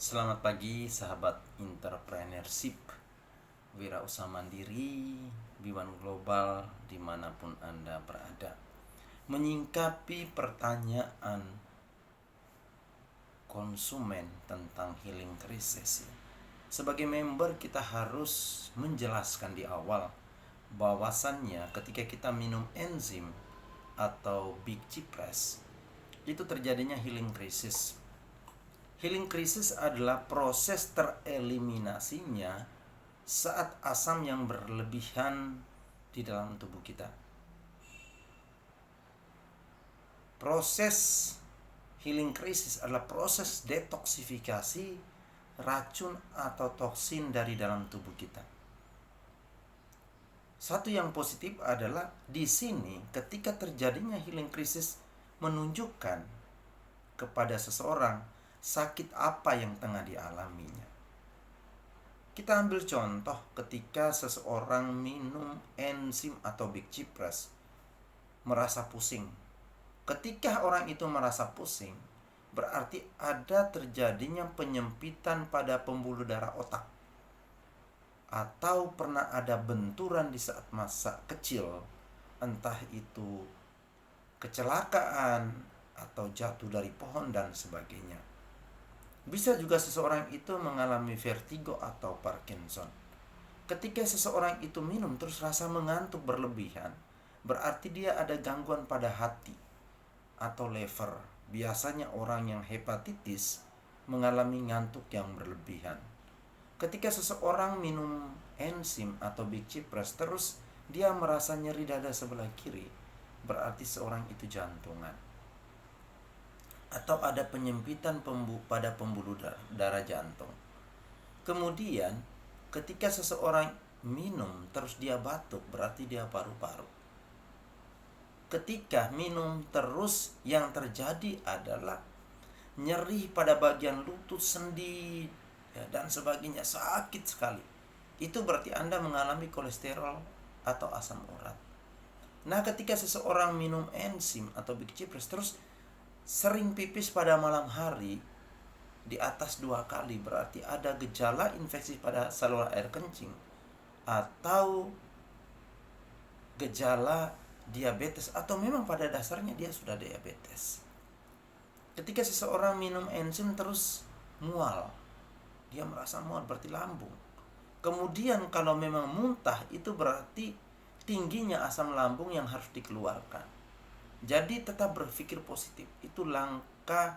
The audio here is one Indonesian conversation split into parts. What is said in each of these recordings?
Selamat pagi sahabat entrepreneurship, wirausaha mandiri, Biwan Global dimanapun Anda berada. Menyingkapi pertanyaan konsumen tentang healing crisis, sebagai member kita harus menjelaskan di awal bahwasannya ketika kita minum enzim atau Big Cypress itu terjadinya healing crisis. Healing crisis adalah proses tereliminasinya saat asam yang berlebihan di dalam tubuh kita. Proses healing crisis adalah proses detoksifikasi racun atau toksin dari dalam tubuh kita. Satu yang positif adalah di sini ketika terjadinya healing crisis menunjukkan kepada seseorang sakit apa yang tengah dialaminya. Kita ambil contoh ketika seseorang minum enzim atau Big Cypress merasa pusing. Ketika orang itu merasa pusing, berarti ada terjadinya penyempitan pada pembuluh darah otak, atau pernah ada benturan di saat masa kecil, entah itu kecelakaan atau jatuh dari pohon dan sebagainya. Bisa juga seseorang itu mengalami vertigo atau Parkinson. Ketika seseorang itu minum terus rasa mengantuk berlebihan, berarti dia ada gangguan pada hati atau liver. Biasanya orang yang hepatitis mengalami ngantuk yang berlebihan. Ketika seseorang minum enzim atau Big Cypress terus dia merasa nyeri dada sebelah kiri, berarti seorang itu jantungan. Atau ada penyempitan pada pembuluh darah jantung. Kemudian ketika seseorang minum terus dia batuk, berarti dia paru-paru. Ketika minum terus yang terjadi adalah nyeri pada bagian lutut, sendi, dan sebagainya, sakit sekali. Itu berarti Anda mengalami kolesterol atau asam urat. Nah, ketika seseorang minum enzim atau Big Cypress terus sering pipis pada malam hari di atas 2 kali, berarti ada gejala infeksi pada saluran air kencing atau gejala diabetes, atau memang pada dasarnya dia sudah diabetes. Ketika seseorang minum enzim terus mual, dia merasa mual berarti lambung. Kemudian kalau memang muntah, itu berarti tingginya asam lambung yang harus dikeluarkan. Jadi tetap berpikir positif. Itu langkah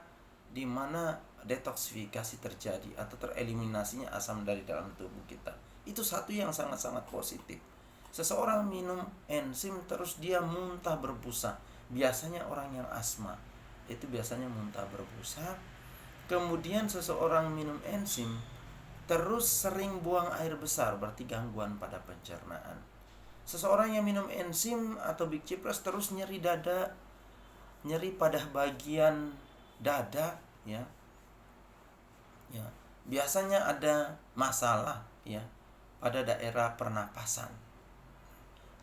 di mana detoksifikasi terjadi atau tereliminasinya asam dari dalam tubuh kita. Itu satu yang sangat-sangat positif. Seseorang minum enzim terus dia muntah berbusa. Biasanya orang yang asma itu biasanya muntah berbusa. Kemudian seseorang minum enzim terus sering buang air besar, berarti gangguan pada pencernaan. Seseorang yang minum enzim atau Big Cypress terus nyeri dada, nyeri pada bagian dada, ya. Biasanya ada masalah, ya, pada daerah pernapasan.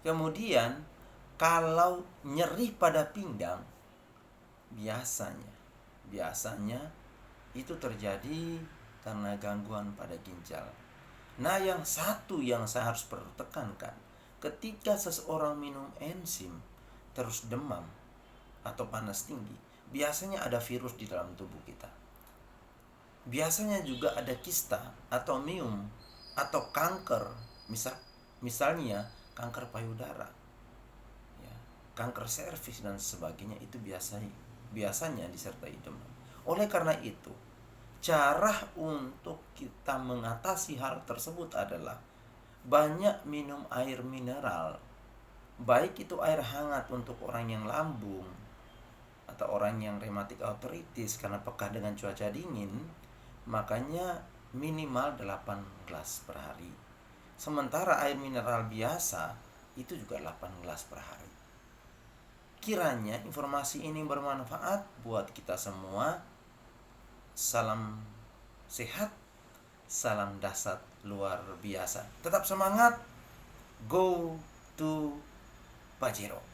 Kemudian kalau nyeri pada pinggang, biasanya itu terjadi karena gangguan pada ginjal. Nah, yang satu yang saya harus perlu tekankan, ketika seseorang minum enzim terus demam atau panas tinggi, biasanya ada virus di dalam tubuh kita. Biasanya juga ada kista atau miom atau kanker, misalnya kanker payudara, ya, kanker serviks dan sebagainya, itu biasanya disertai demam. Oleh karena itu, cara untuk kita mengatasi hal tersebut adalah banyak minum air mineral, baik itu air hangat untuk orang yang lambung atau orang yang rematik artritis karena peka dengan cuaca dingin, makanya minimal 8 gelas per hari. Sementara air mineral biasa itu juga 8 gelas per hari. Kiranya informasi ini bermanfaat buat kita semua. Salam sehat, salam dahsyat luar biasa. Tetap semangat, go to Pajero.